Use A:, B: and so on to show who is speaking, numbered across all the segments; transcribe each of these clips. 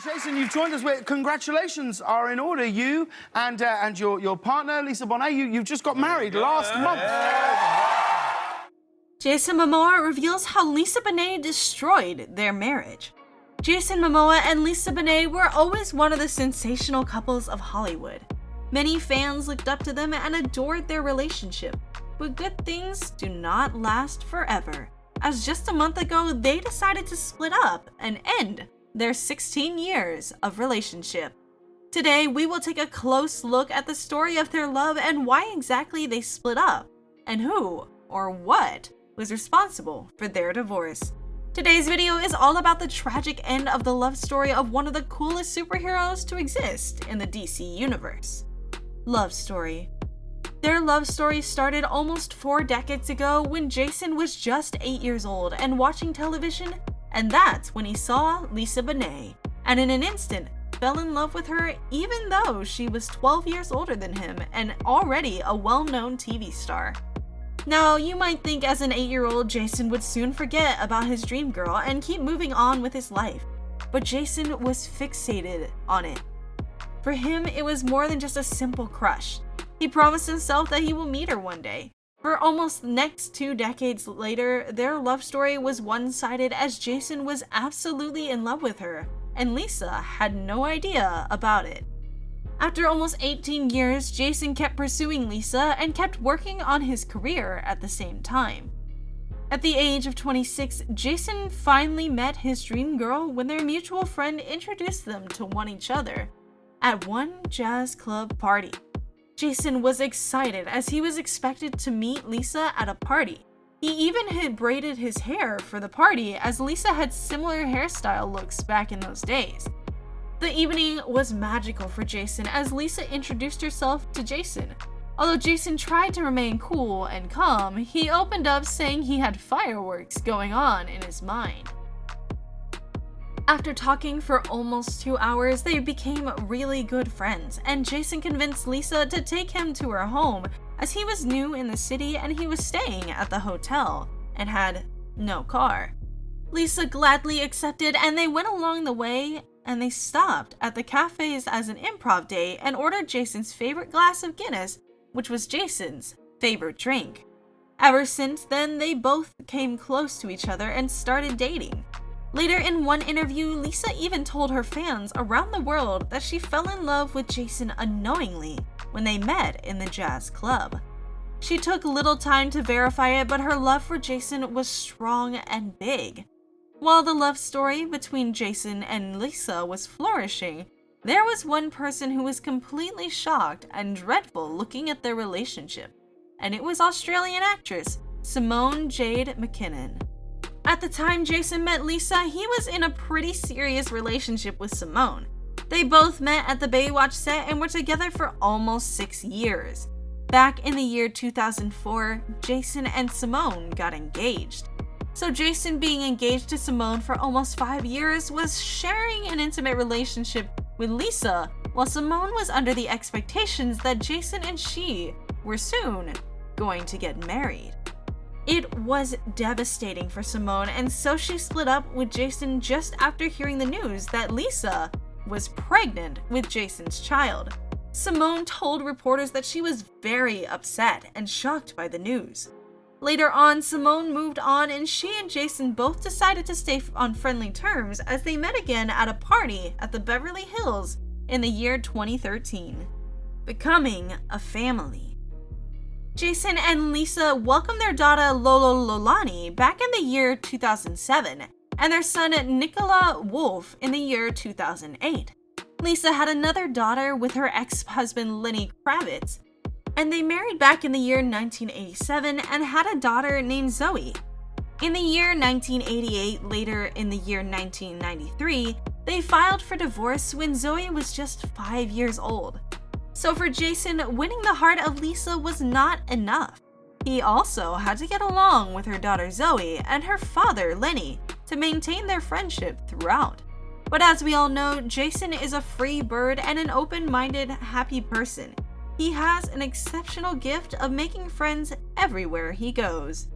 A: Jason, you've joined us. Congratulations are in order. You and your partner, Lisa Bonet, you've just got married last month.
B: Jason Momoa reveals how Lisa Bonet destroyed their marriage. Jason Momoa and Lisa Bonet were always one of the sensational couples of Hollywood. Many fans looked up to them and adored their relationship. But good things do not last forever, as just a month ago they decided to split up and end their 16 years of relationship. Today, we will take a close look at the story of their love and why exactly they split up, and who or what was responsible for their divorce. Today's video is all about the tragic end of the love story of one of the coolest superheroes to exist in the DC universe. Love story. Their love story started almost 4 decades ago when Jason was just 8 years old and watching television, and that's when he saw Lisa Bonet, and in an instant fell in love with her even though she was 12 years older than him and already a well-known TV star. Now, you might think as an 8-year-old Jason would soon forget about his dream girl and keep moving on with his life, but Jason was fixated on it. For him, it was more than just a simple crush. He promised himself that he will meet her one day. For almost the next 2 decades later, their love story was one-sided as Jason was absolutely in love with her, and Lisa had no idea about it. After almost 18 years, Jason kept pursuing Lisa and kept working on his career at the same time. At the age of 26, Jason finally met his dream girl when their mutual friend introduced them to each other at one jazz club party. Jason was excited as he was expected to meet Lisa at a party. He even had braided his hair for the party as Lisa had similar hairstyle looks back in those days. The evening was magical for Jason as Lisa introduced herself to Jason. Although Jason tried to remain cool and calm, he opened up saying he had fireworks going on in his mind. After talking for almost 2 hours, they became really good friends, and Jason convinced Lisa to take him to her home as he was new in the city and he was staying at the hotel and had no car. Lisa gladly accepted, and they went along the way and they stopped at the cafes as an improv day and ordered Jason's favorite glass of Guinness, which was Jason's favorite drink. Ever since then, they both came close to each other and started dating. Later in one interview, Lisa even told her fans around the world that she fell in love with Jason unknowingly when they met in the jazz club. She took little time to verify it, but her love for Jason was strong and big. While the love story between Jason and Lisa was flourishing, there was one person who was completely shocked and dreadful looking at their relationship, and it was Australian actress Simone Jade McKinnon. At the time Jason met Lisa, he was in a pretty serious relationship with Simone. They both met at the Baywatch set and were together for almost 6 years. Back in the year 2004, Jason and Simone got engaged. So Jason being engaged to Simone for almost 5 years was sharing an intimate relationship with Lisa, while Simone was under the expectations that Jason and she were soon going to get married. It was devastating for Simone, and so she split up with Jason just after hearing the news that Lisa was pregnant with Jason's child. Simone told reporters that she was very upset and shocked by the news. Later on, Simone moved on, and she and Jason both decided to stay on friendly terms as they met again at a party at the Beverly Hills in the year 2013, becoming a family. Jason and Lisa welcomed their daughter Lolo Lolani back in the year 2007, and their son Nicola Wolf in the year 2008. Lisa had another daughter with her ex-husband Lenny Kravitz, and they married back in the year 1987 and had a daughter named Zoe. In the year 1988, later in the year 1993, they filed for divorce when Zoe was just 5 years old. So for Jason, winning the heart of Lisa was not enough. He also had to get along with her daughter Zoe and her father Lenny to maintain their friendship throughout. But as we all know, Jason is a free bird and an open-minded, happy person. He has an exceptional gift of making friends everywhere he goes.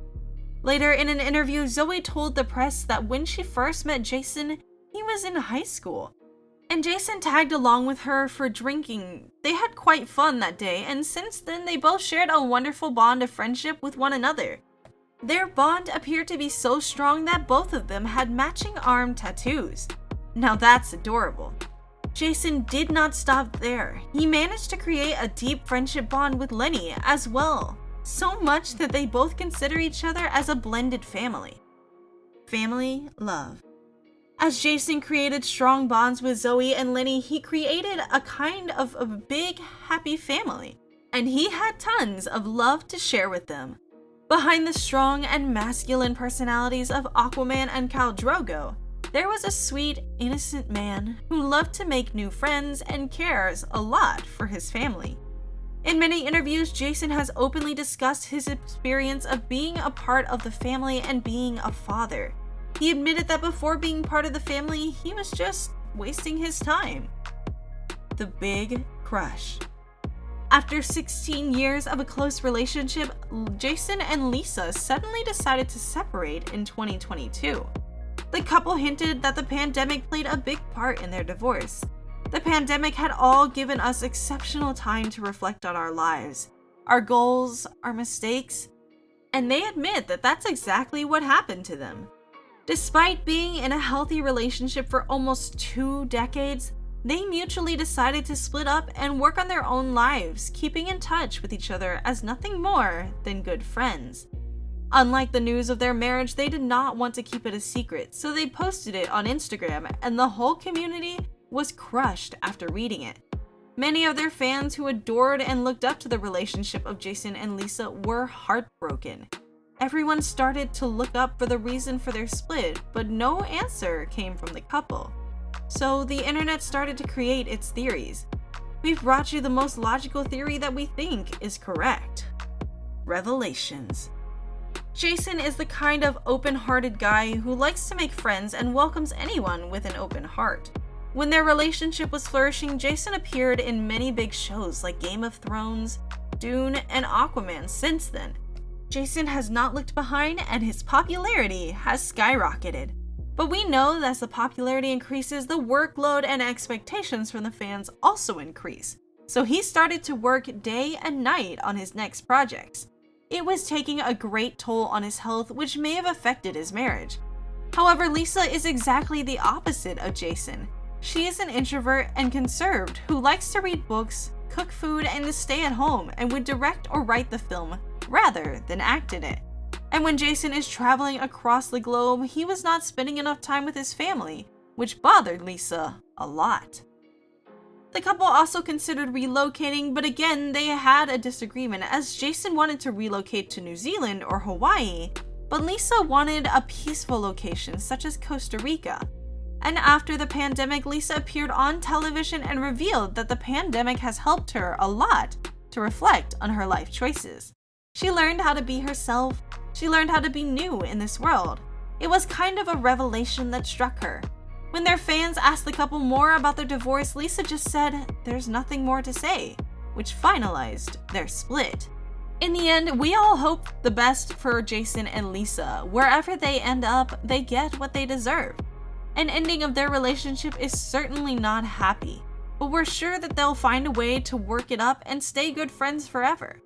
B: Later in an interview, Zoe told the press that when she first met Jason, he was in high school. and Jason tagged along with her for drinking. They had quite fun that day, and since then they both shared a wonderful bond of friendship with one another. Their bond appeared to be so strong that both of them had matching arm tattoos. Now that's adorable. Jason did not stop there. He managed to create a deep friendship bond with Lenny as well, so much that they both consider each other as a blended family. Family love. As Jason created strong bonds with Zoe and Lenny, he created a kind of a big, happy family, and he had tons of love to share with them. Behind the strong and masculine personalities of Aquaman and Khal Drogo, there was a sweet, innocent man who loved to make new friends and cares a lot for his family. In many interviews, Jason has openly discussed his experience of being a part of the family and being a father. He admitted that before being part of the family, he was just wasting his time. The big crush. After 16 years of a close relationship, Jason and Lisa suddenly decided to separate in 2022. The couple hinted that the pandemic played a big part in their divorce. The pandemic had all given us exceptional time to reflect on our lives, our goals, our mistakes, and they admit that that's exactly what happened to them. Despite being in a healthy relationship for almost 2 decades, they mutually decided to split up and work on their own lives, keeping in touch with each other as nothing more than good friends. Unlike the news of their marriage, they did not want to keep it a secret, so they posted it on Instagram, and the whole community was crushed after reading it. Many of their fans who adored and looked up to the relationship of Jason and Lisa were heartbroken. Everyone started to look up for the reason for their split, but no answer came from the couple. So the internet started to create its theories. We've brought you the most logical theory that we think is correct. Revelations. Jason is the kind of open-hearted guy who likes to make friends and welcomes anyone with an open heart. When their relationship was flourishing, Jason appeared in many big shows like Game of Thrones, Dune, and Aquaman since then. Jason has not looked behind and his popularity has skyrocketed. But we know that as the popularity increases, the workload and expectations from the fans also increase. So he started to work day and night on his next projects. It was taking a great toll on his health, which may have affected his marriage. However, Lisa is exactly the opposite of Jason. She is an introvert and conserved who likes to read books, cook food, and to stay at home, and would direct or write the film rather than act in it. And when Jason is traveling across the globe, he was not spending enough time with his family, which bothered Lisa a lot. The couple also considered relocating, but again, they had a disagreement as Jason wanted to relocate to New Zealand or Hawaii, but Lisa wanted a peaceful location such as Costa Rica. And after the pandemic, Lisa appeared on television and revealed that the pandemic has helped her a lot to reflect on her life choices. She learned how to be herself. She learned how to be new in this world. It was kind of a revelation that struck her. When their fans asked the couple more about their divorce, Lisa just said, "There's nothing more to say," which finalized their split. In the end, we all hope the best for Jason and Lisa. Wherever they end up, they get what they deserve. An ending of their relationship is certainly not happy, but we're sure that they'll find a way to work it up and stay good friends forever.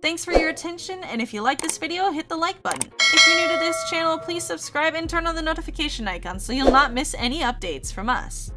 B: Thanks for your attention, and if you like this video, hit the like button. If you're new to this channel, please subscribe and turn on the notification icon so you'll not miss any updates from us.